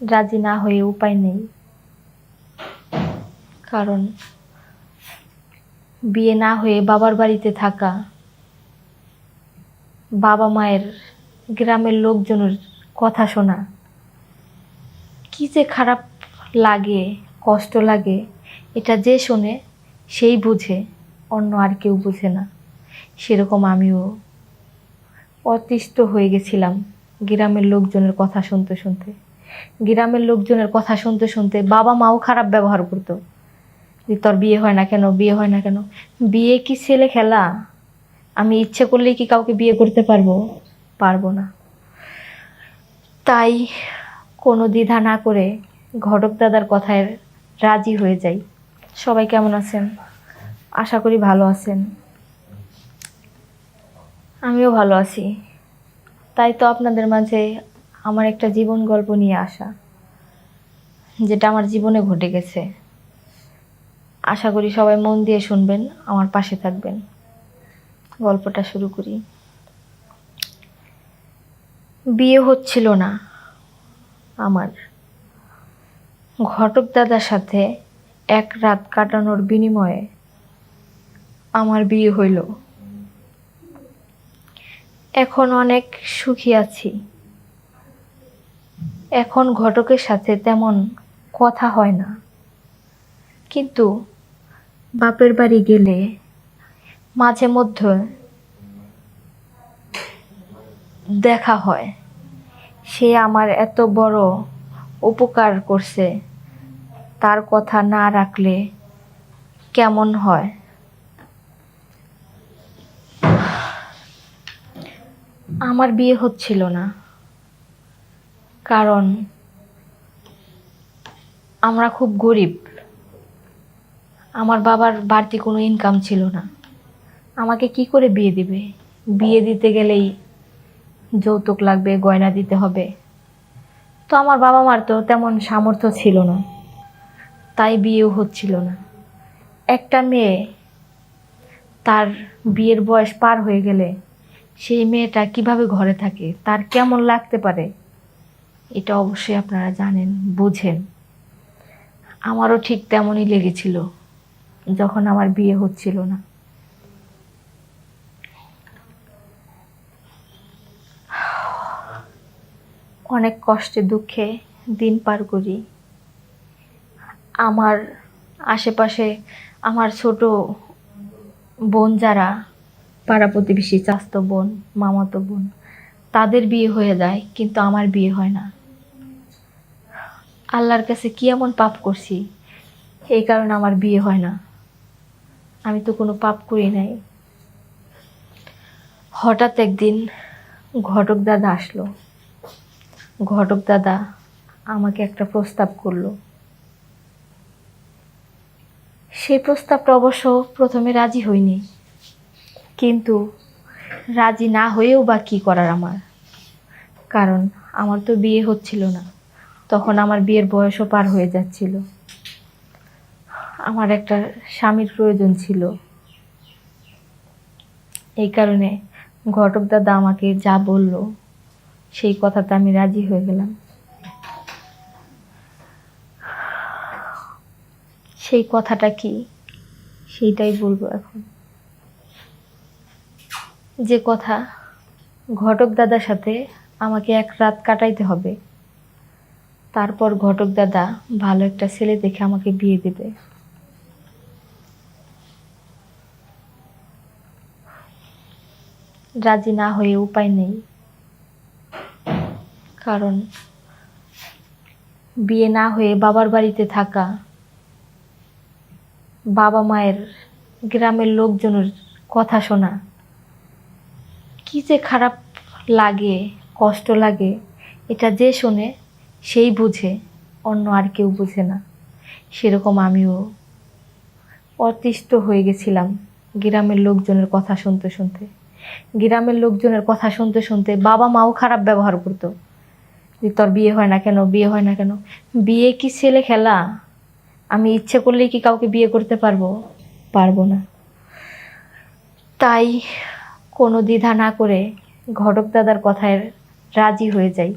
রাজি না হয়ে উপায় নেই। কারণ বিয়ে না হয়ে বাবার বাড়িতে থাকা, বাবা মায়ের, গ্রামের লোকজনের কথা শোনা কি যে খারাপ লাগে, কষ্ট লাগে, এটা যে শোনে সেই বুঝে, অন্য আর কেউ বুঝে না। সেরকম আমিও অতিষ্ঠ হয়ে গেছিলাম গ্রামের লোকজনের কথা শুনতে শুনতে। গ্রামের লোকজনের কথা শুনতে শুনতে বাবা মাও খারাপ ব্যবহার করতো, যে তোর বিয়ে হয় না কেন, বিয়ে হয় না কেন। বিয়ে কি ছেলে খেলা? আমি ইচ্ছে করলেই কি কাউকে বিয়ে করতে পারবো? পারবো না। তাই কোনো দ্বিধা না করে ঘটক দাদার কথায় রাজি হয়ে যাই। সবাই কেমন আছেন? আশা করি ভালো আছেন। আমিও ভালো আছি। তাই তো আপনাদের মাঝে আমার একটা জীবন গল্প নিয়ে আসা, যেটা আমার জীবনে ঘটে গেছে। আশা করি সবাই মন দিয়ে শুনবেন, আমার পাশে থাকবেন। গল্পটা শুরু করি। বিয়ে হচ্ছিল না আমার। ঘটক দাদার সাথে এক রাত কাটানোর বিনিময়ে আমার বিয়ে হইল। এখন অনেক সুখী আছি। এখন ঘটকের সাথে তেমন কথা হয় না, কিন্তু বাপের বাড়ি গেলে মাঝে মধ্যে দেখা হয়। সে আমার এত বড় উপকার করছে, তার কথা না রাখলে কেমন হয়। আমার বিয়ে হচ্ছিল না, কারণ আমরা খুব গরিব। আমার বাবার বাড়তি কোনো ইনকাম ছিল না। আমাকে কি করে বিয়ে দিবে? বিয়ে দিতে গেলেই যৌতুক লাগবে, গয়না দিতে হবে। তো আমার বাবা মার তো তেমন সামর্থ্য ছিল না, তাই বিয়েও হচ্ছিল না। একটা মেয়ে তার বিয়ের বয়স পার হয়ে গেলে সেই মেয়েটা কিভাবে ঘরে থাকে, তার কেমন লাগতে পারে, এটা অবশ্যই আপনারা জানেন, বুঝেন। আমারও ঠিক তেমনই লেগেছিল যখন আমার বিয়ে হচ্ছিল না। অনেক কষ্টে দুঃখে দিন পার করি। আমার আশেপাশে আমার ছোট বোন যারা, পাড়া প্রতিবেশী, চাচাতো বোন, মামাতো বোন, তাদের বিয়ে হয়ে যায়, কিন্তু আমার বিয়ে হয় না। আল্লাহর কাছে কি এমন পাপ করছি এই কারণে আমার বিয়ে হয় না? আমি তো কোনো পাপ করি নাই। হঠাৎ একদিন ঘটক দাদা আসলো। ঘটক দাদা আমাকে একটা প্রস্তাব করলো। সেই প্রস্তাবটা অবশ্য প্রথমে রাজি হইনি, কিন্তু রাজি না হয়েও বা কী করার আমার। কারণ আমার তো বিয়ে হচ্ছিল না, তখন আমার বিয়ের বয়সও পার হয়ে যাচ্ছিল। আমার একটা স্বামীর প্রয়োজন ছিল। এই কারণে ঘটক দাদা আমাকে যা বলল সেই কথাতে আমি রাজি হয়ে গেলাম। সেই কথাটা কি সেইটাই বলবো এখন। যে কথা, ঘটক দাদার সাথে আমাকে এক রাত কাটাইতে হবে, তারপর ঘটক দাদা ভালো একটা ছেলে দেখে আমাকে বিয়ে দেবে। রাজি না হয়ে উপায় নেই। কারণ বিয়ে না হয়ে বাবার বাড়িতে থাকা, বাবা মায়ের, গ্রামের লোকজনের কথা শোনা কি যে খারাপ লাগে, কষ্ট লাগে, এটা যে শোনে সেই বুঝে, অন্য আর কেউ বুঝে না। সেরকম আমিও অতিষ্ঠ হয়ে গেছিলাম গ্রামের লোকজনের কথা শুনতে শুনতে। গ্রামের লোকজনের কথা শুনতে শুনতে বাবা মাও খারাপ ব্যবহার করতো, যে তোর বিয়ে হয় না কেন, বিয়ে হয় না কেন। বিয়ে কি ছেলে খেলা? আমি ইচ্ছে করলেই কি কাউকে বিয়ে করতে পারবো? পারবো না। তাই কোনো দ্বিধা না করে ঘটক দাদার কথায় রাজি হয়ে যাই।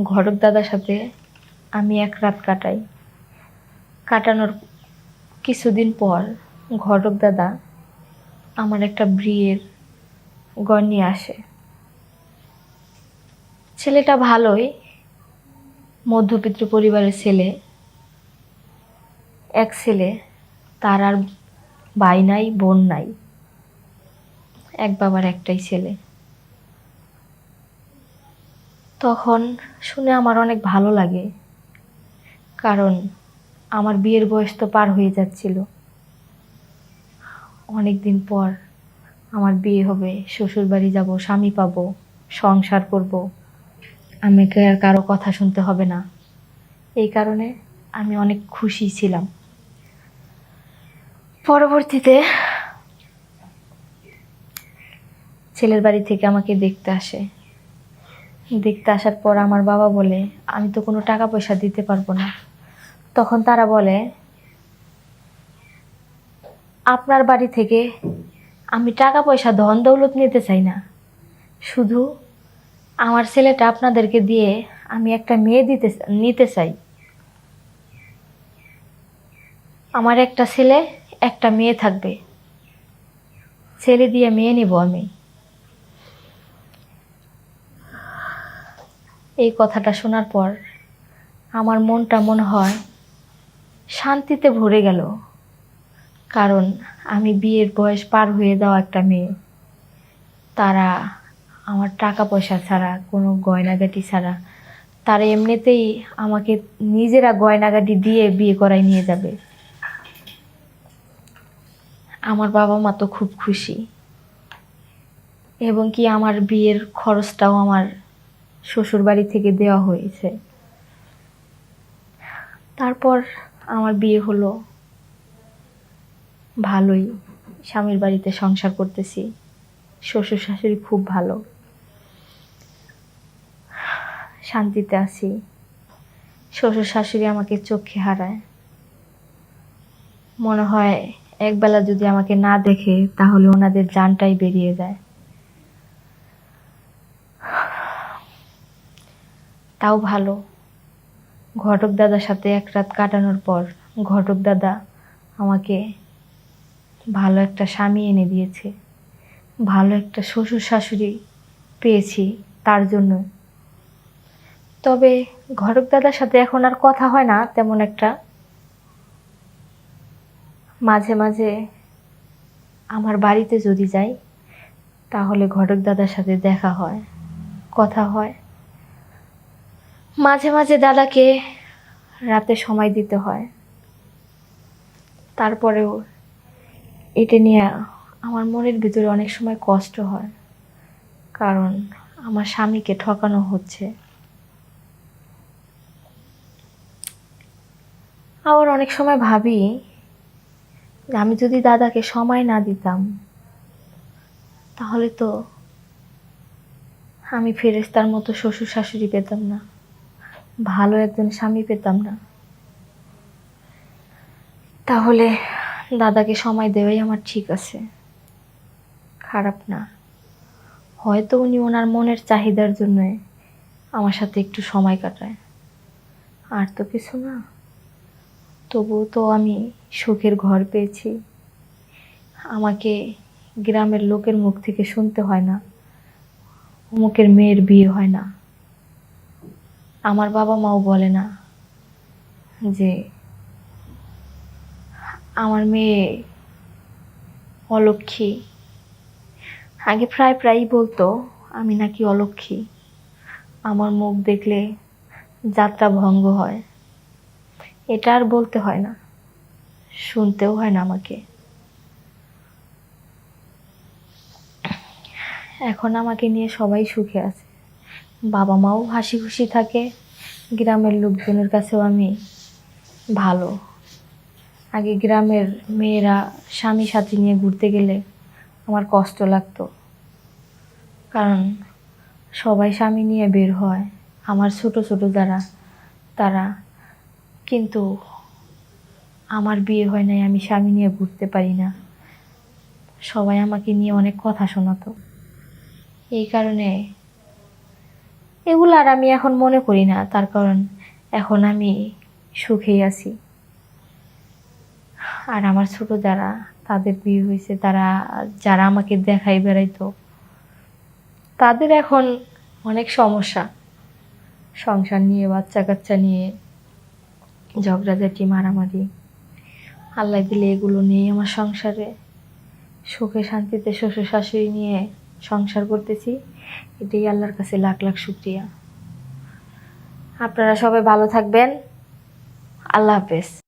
ঘটক দাদার সাথে আমি এক রাত কাটাই। কাটানোর কিছুদিন পর ঘটক দাদা আমার একটা বিয়ের গড় নিয়ে আসে। ছেলেটা ভালোই, মধ্যবিত্ত পরিবারের ছেলে। এক ছেলে, তার আর ভাই নাই, বোন নাই, এক বাবার একটাই ছেলে। তখন শুনে আমার অনেক ভালো লাগে, কারণ আমার বিয়ের বয়স তো পার হয়ে যাচ্ছিল। অনেক দিন পর আমার বিয়ে হবে, শ্বশুর বাড়ি যাব, স্বামী পাবো, সংসার করব, আমাকে আর কারো কথা শুনতে হবে না। এই কারণে আমি অনেক খুশি ছিলাম। পরবর্তীতে ছেলের বাড়ি থেকে আমাকে দেখতে আসে। দেখতে আসার পর আমার বাবা বলে, আমি তো কোনো টাকা পয়সা দিতে পারবো না। তখন তারা বলে, আপনার বাড়ি থেকে আমি টাকা পয়সা ধন দৌলত নিতে চাই না, শুধু আমার ছেলেটা আপনাদেরকে দিয়ে আমি একটা মেয়ে নিতে চাই। আমার একটা ছেলে, একটা মেয়ে থাকবে, ছেলে দিয়ে মেয়ে নিব আমি। এই কথাটা শোনার পর আমার মনটা মনে হয় শান্তিতে ভরে গেল, কারণ আমি বিয়ের বয়স পার হয়ে যাওয়া একটা মেয়ে, তারা আমার টাকা পয়সা ছাড়া, কোনো গয়নাগাটি ছাড়া, তারা এমনিতেই আমাকে নিজেরা গয়নাগাটি দিয়ে বিয়ে করায় নিয়ে যাবে। আমার বাবা মা তো খুব খুশি, এবং কি আমার বিয়ের খরচটাও আমার শ্বশুর বাড়ি থেকে দেওয়া হয়েছে। তারপর আমার বিয়ে হলো, ভালোই স্বামীর বাড়িতে সংসার করতেছি, শ্বশুর শাশুড়ি খুব ভালো, শান্তিতে আছি। শ্বশুর শাশুড়ি আমাকে চোখে হারায়, মনে হয় একবেলা যদি আমাকে না দেখে তাহলে ওনাদের জানটাই বেরিয়ে যায়। তাও ভালো, ঘটক দাদার সাথে এক রাত কাটানোর পর ঘটক দাদা আমাকে ভালো একটা স্বামী এনে দিয়েছে, ভালো একটা শ্বশুর শাশুড়ি পেয়েছি তার জন্য। তবে ঘটক দাদার সাথে এখন আর কথা হয় না তেমন একটা। মাঝে মাঝে আমার বাড়িতে যদি যাই তাহলে ঘটক দাদার সাথে দেখা হয়, কথা হয়। মাঝে মাঝে দাদাকে রাতে সময় দিতে হয়। তারপরেও এটা নিয়ে আমার মনের ভিতরে অনেক সময় কষ্ট হয়, কারণ আমার স্বামীকে ঠকানো হচ্ছে। আবার অনেক সময় ভাবি যে আমি যদি দাদাকে সময় না দিতাম তাহলে তো আমি ফেরেশতার মতো শ্বশুর শাশুড়ি পেতাম না, ভালো একজন স্বামী পেতাম না। তাহলে দাদাকে সময় দেওয়াই আমার ঠিক আছে, খারাপ না। হয়তো উনি ওনার মনের চাহিদার জন্য আমার সাথে একটু সময় কাটায়, আর তো কিছু না। তবুও তো আমি সুখের ঘর পেয়েছি, আমাকে গ্রামের লোকের মুখ থেকে শুনতে হয় না অমুকের মেয়ের বিয়ে হয় না। আমার বাবা মাও বলে না যে আমার মেয়ে অলক্ষী। আগে প্রায়ই বলতো আমি নাকি অলক্ষী, আমার মুখ দেখলে যাত্রা ভঙ্গ হয়। এটা আর বলতে হয় না, শুনতেও হয় না আমাকে। এখন আমাকে নিয়ে সবাই সুখে আছে, বাবা মাও হাসি খুশি থাকে, গ্রামের লোকজনের কাছেও আমি ভালো। আগে গ্রামের মেয়েরা স্বামী সাথী নিয়ে ঘুরতে গেলে আমার কষ্ট লাগতো, কারণ সবাই স্বামী নিয়ে বের হয়, আমার ছোট ছোট যারা তারা। কিন্তু আমার বিয়ে হয় নাই, আমি স্বামী নিয়ে ঘুরতে পারি না, সবাই আমাকে নিয়ে অনেক কথা শোনাতো। এই কারণে এগুলো আর আমি এখন মনে করি না, তার কারণ এখন আমি সুখেই আছি। আর আমার ছোট যারা, তাদের বিয়ে হয়েছে, তারা যারা আমাকে দেখাই বেড়াইতো, তাদের এখন অনেক সমস্যা, সংসার নিয়ে, বাচ্চা কাচ্চা নিয়ে ঝগড়াঝাটি, মারামারি। আল্লাহ দিলে এগুলো নেই আমার সংসারে। সুখে শান্তিতে শ্বশুর শাশুড়ি নিয়ে সংসার করতেছি, এটাই আল্লাহর কাছে লাখ লাখ শুকরিয়া। আপনারা সবাই ভালো থাকবেন। আল্লাহ হাফেজ।